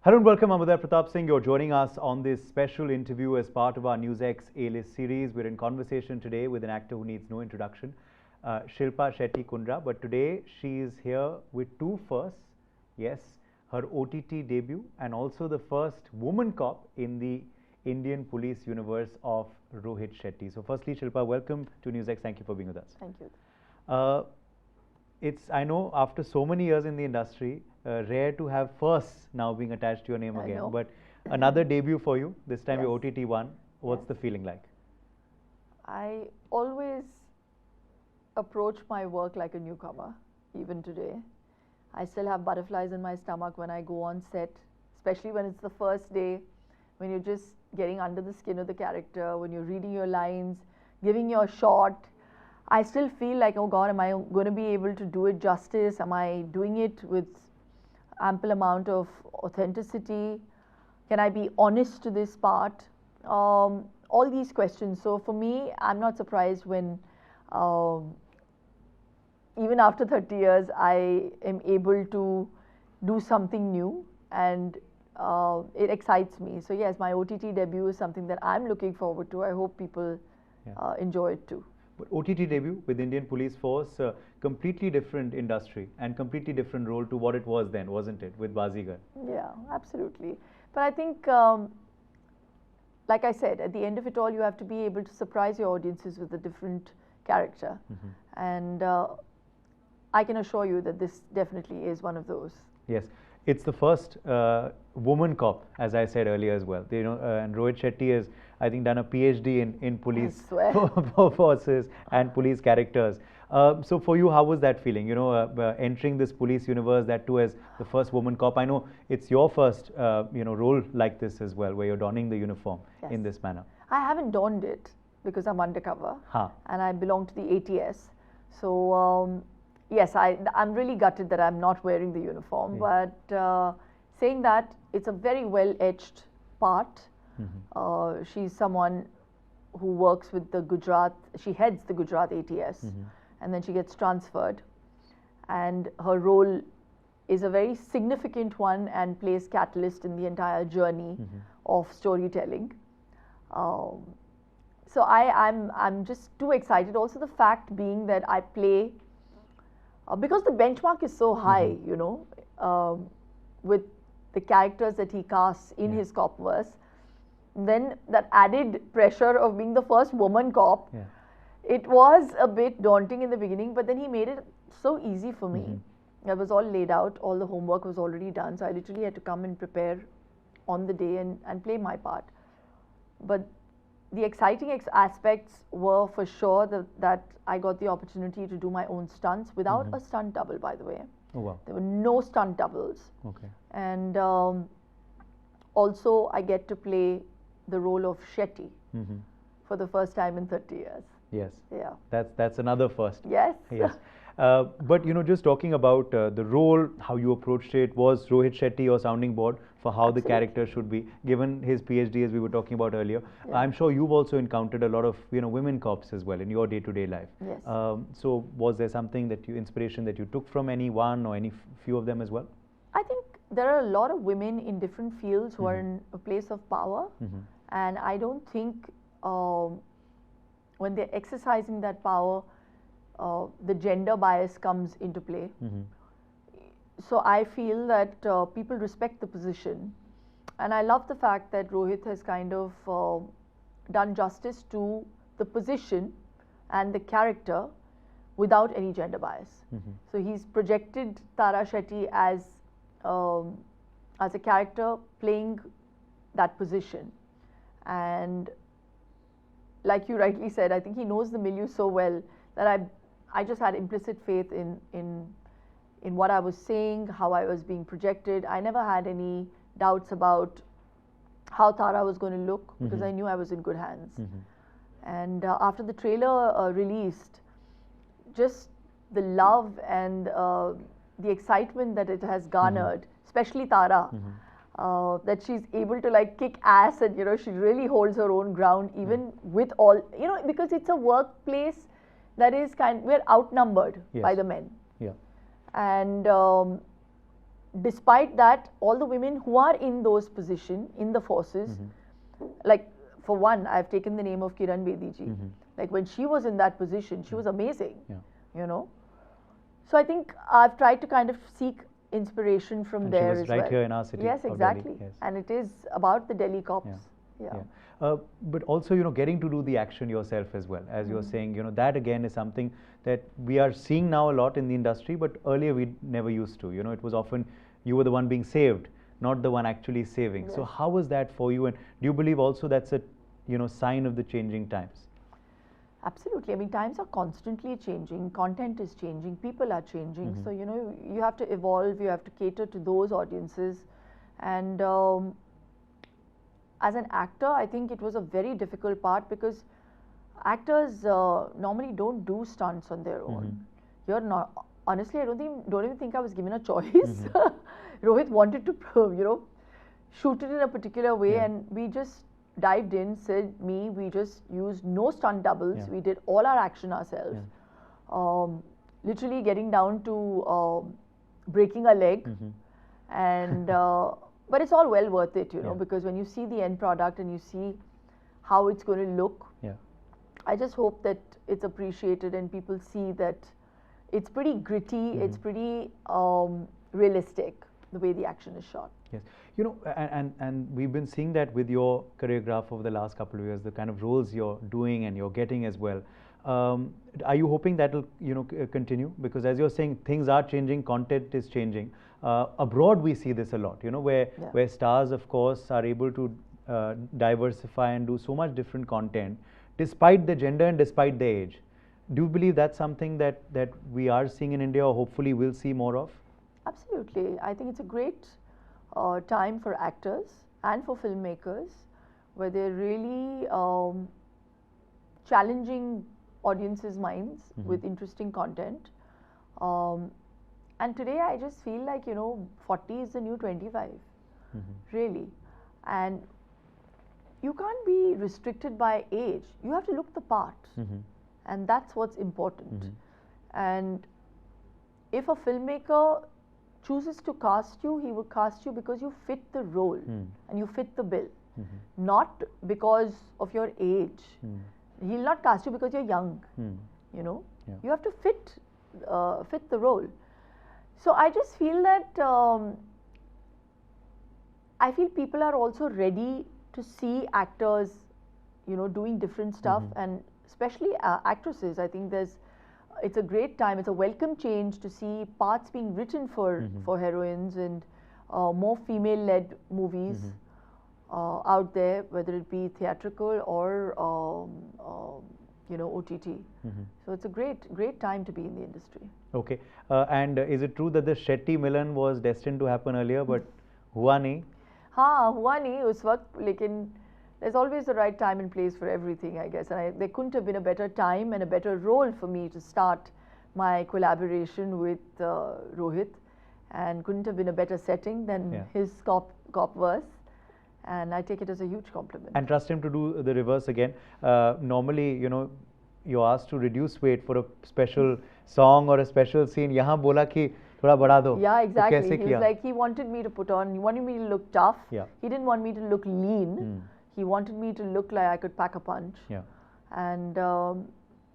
Hello and welcome, I'm Uday Pratap Singh. You're joining us on this special interview as part of our NewsX A-List series. We're in conversation today with an actor who needs no introduction, Shilpa Shetty Kundra. But today she is here with two firsts. Yes, her OTT debut and also the first woman cop in the Indian police universe of Rohit Shetty. So firstly, Shilpa, welcome to NewsX. Thank you for being with us. Thank you. I know after so many years in the industry, rare to have firsts now being attached to your name again. Know. But another debut for you, this time Yes. your OTT one. What's Yes. the feeling like? I always approach my work like a newcomer, even today. I still have butterflies in my stomach when I go on set, especially when it's the first day, when you're just getting under the skin of the character, when you're reading your lines, giving your shot. I still feel like, oh God, am I going to be able to do it justice? Am I doing it with ample amount of authenticity? Can I be honest to this part? All these questions. So for me, I'm not surprised when even after 30 years, I am able to do something new, and it excites me. So yes, my OTT debut is something that I'm looking forward to. I hope people enjoy it too. But OTT debut with Indian Police Force, completely different industry and completely different role to what it was then, wasn't it, with Bazigar? Yeah, absolutely. But I think, like I said, at the end of it all, you have to be able to surprise your audiences with a different character. Mm-hmm. And I can assure you that this definitely is one of those. Yes. It's the first woman cop, as I said earlier as well. And Rohit Shetty has, I think, done a PhD in police forces and police characters. So for you, how was that feeling? Entering this police universe, that too as the first woman cop. I know it's your first, role like this as well, where you're donning the uniform in this manner. I haven't donned it because I'm undercover, and I belong to the ATS. So. Yes, I'm really gutted that I'm not wearing the uniform, but saying that, it's a very well-etched part. Mm-hmm. She's someone who works with the Gujarat, she heads the Gujarat ATS, and then she gets transferred. And her role is a very significant one and plays catalyst in the entire journey of storytelling. So I'm just too excited. Also the fact being that I play because the benchmark is so high, with the characters that he casts in his cop verse, then that added pressure of being the first woman cop, it was a bit daunting in the beginning, but then he made it so easy for me. It was all laid out, all the homework was already done, so I literally had to come and prepare on the day and play my part. But the exciting aspects were for sure that I got the opportunity to do my own stunts without a stunt double, by the way. Oh, wow. There were no stunt doubles. Okay. And also I get to play the role of Shetty for the first time in 30 years. Yes. Yeah. That's another first. Yes. Yes. But just talking about the role, how you approached it, was Rohit Shetty your sounding board for how the character should be, given his PhD as we were talking about earlier? I'm sure you've also encountered a lot of women cops as well in your day-to-day life. Yes. So was there something inspiration that you took from any one or any few of them as well? I think there are a lot of women in different fields who are in a place of power, and I don't think when they're exercising that power, the gender bias comes into play. So I feel that people respect the position, and I love the fact that Rohit has kind of done justice to the position and the character without any gender bias. So he's projected Tara Shetty as a character playing that position, and like you rightly said, I think he knows the milieu so well that I just had implicit faith in what I was saying, how I was being projected. I never had any doubts about how Tara was going to look because I knew I was in good hands. And after the trailer released, just the love and the excitement that it has garnered, especially Tara, that she's able to like kick ass and she really holds her own ground even with all, because it's a workplace that is we're outnumbered by the men. Yeah. And despite that, all the women who are in those positions, in the forces, like for one, I've taken the name of Kiran Bedi ji. Like when she was in that position, she was amazing, you know. So I think I've tried to kind of seek inspiration from there as well. She was right here in our city. Yes, exactly. Delhi, yes. And it is about the Delhi cops. But also, you know, getting to do the action yourself as well, as you're saying, you know, that again is something that we are seeing now a lot in the industry, but earlier we never used to. You know, it was often you were the one being saved, not the one actually saving. Yes. So how was that for you? And do you believe also that's a, you know, sign of the changing times? Absolutely. I mean, times are constantly changing. Content is changing. People are changing. So, you know, you have to evolve. You have to cater to those audiences. And as an actor, I think it was a very difficult part because actors normally don't do stunts on their own. You're not. Honestly, I don't even think I was given a choice. Rohit wanted to, you know, shoot it in a particular way, and we just dived in, we just used no stunt doubles. We did all our action ourselves. Literally getting down to breaking a leg. And but it's all well worth it, you know, because when you see the end product and you see how it's going to look, I just hope that it's appreciated and people see that it's pretty gritty, it's pretty realistic, the way the action is shot. Yes, you know, and we've been seeing that with your choreograph over the last couple of years, the kind of roles you're doing and you're getting as well. Are you hoping that will, you know, continue? Because as you're saying, things are changing, content is changing. Abroad, we see this a lot, you know, where stars, of course, are able to diversify and do so much different content, despite the gender and despite the age. Do you believe that's something that we are seeing in India, or hopefully we'll see more of? Absolutely. I think it's a great time for actors and for filmmakers, where they're really challenging audiences' minds with interesting content. And today I just feel like, you know, 40 is the new 25, really. And you can't be restricted by age. You have to look the part. And that's what's important. And if a filmmaker chooses to cast you, he will cast you because you fit the role and you fit the bill, not because of your age. He'll not cast you because you're young, you know. You have to fit the role. So I just feel that I feel people are also ready to see actors, you know, doing different stuff, and especially actresses. I think it's a great time. It's a welcome change to see parts being written for heroines and more female-led movies out there, whether it be theatrical or you know, OTT. So it's a great time to be in the industry. Okay, and is it true that the Shetty Milan was destined to happen earlier, but hua nahi? हाँ, हुआ नहीं उस वक्त, लेकिन there's always the right time and place for everything, I guess. And there couldn't have been a better time and a better role for me to start my collaboration with Rohit, and couldn't have been a better setting than his cop verse. And I take it as a huge compliment. And trust him to do the reverse again. Normally, you know, you're asked to reduce weight for a special song or a special scene. यहाँ बोला कि थोड़ा बढ़ा दो. Yeah, exactly. He was like, he wanted me to put on, he wanted me to look tough. He didn't want me to look lean. He wanted me to look like I could pack a punch. And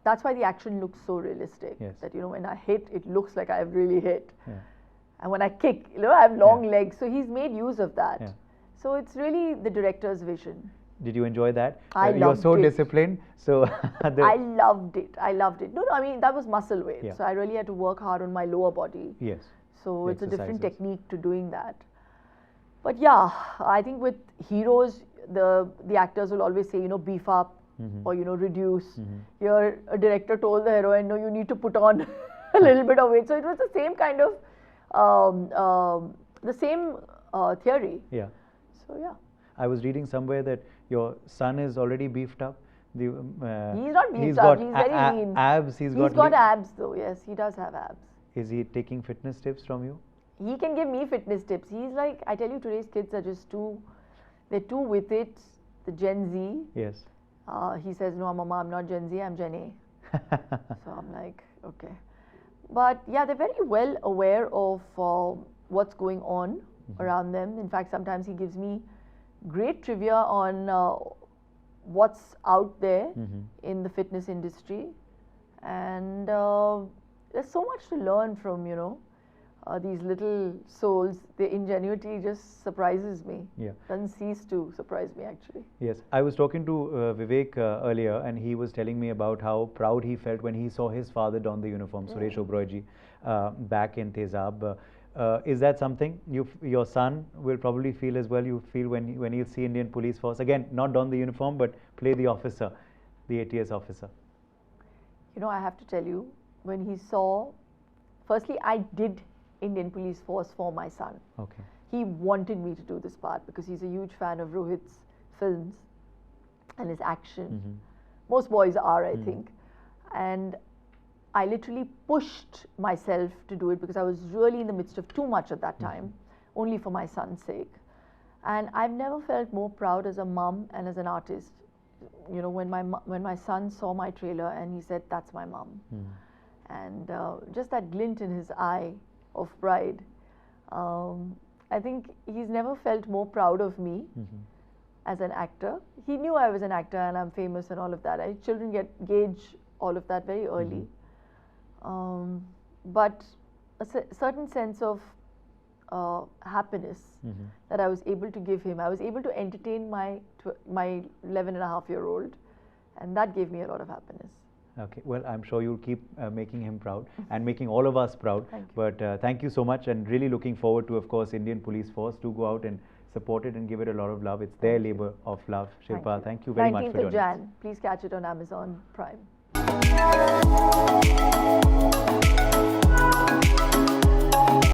that's why the action looks so realistic. That, you know, when I hit, it looks like I've really hit. And when I kick, you know, I have long legs. So he's made use of that. So it's really the director's vision. Did you enjoy that? I loved it. You're so disciplined. So I loved it. I loved it. No, I mean, that was muscle weight. So I really had to work hard on my lower body. So it's a different technique to doing that. But yeah, I think with heroes, the actors will always say, you know, beef up or, you know, reduce. Here, a director told the heroine, no, you need to put on a little bit of weight. So it was the same kind of, the same theory. So yeah. I was reading somewhere that your son is already beefed up. He's not beefed up, he's very lean. Abs, he's got abs though, yes, he does have abs. Is he taking fitness tips from you? He can give me fitness tips. He's like, I tell you, today's kids are just they're too with it, the Gen Z. He says, no, Mama, I'm not Gen Z, I'm Gen A. So I'm like, okay. But yeah, they're very well aware of what's going on around them. In fact, sometimes he gives me great trivia on what's out there in the fitness industry, and there's so much to learn from, these little souls. Their ingenuity just surprises me. Yeah. Doesn't cease to surprise me, actually. Yes, I was talking to Vivek earlier, and he was telling me about how proud he felt when he saw his father don the uniform, Suresh Oberoi ji, back in Tezab. Is that something your son will probably feel as well? You feel when he'll see Indian Police Force again, not don the uniform but play the officer, the ATS officer? I have to tell you, when he saw, firstly, I did Indian Police Force for my son. Okay. He wanted me to do this part because he's a huge fan of Rohit's films and his action. Most boys are, I think. And I literally pushed myself to do it because I was really in the midst of too much at that time, only for my son's sake. And I've never felt more proud as a mum and as an artist. When my son saw my trailer and he said, "That's my mum," and just that glint in his eye of pride. I think he's never felt more proud of me as an actor. He knew I was an actor and I'm famous and all of that. Children gauge all of that very early. But a certain sense of happiness that I was able to give him. I was able to entertain my 11-and-a-half-year-old, and that gave me a lot of happiness. Okay, well, I'm sure you'll keep making him proud and making all of us proud. Thank you. But thank you so much, and really looking forward to, of course, Indian Police Force. Do go out and support it and give it a lot of love. It's their labor of love. Shilpa, thank you very much for joining us. 19th of Jan. Please catch it on Amazon Prime.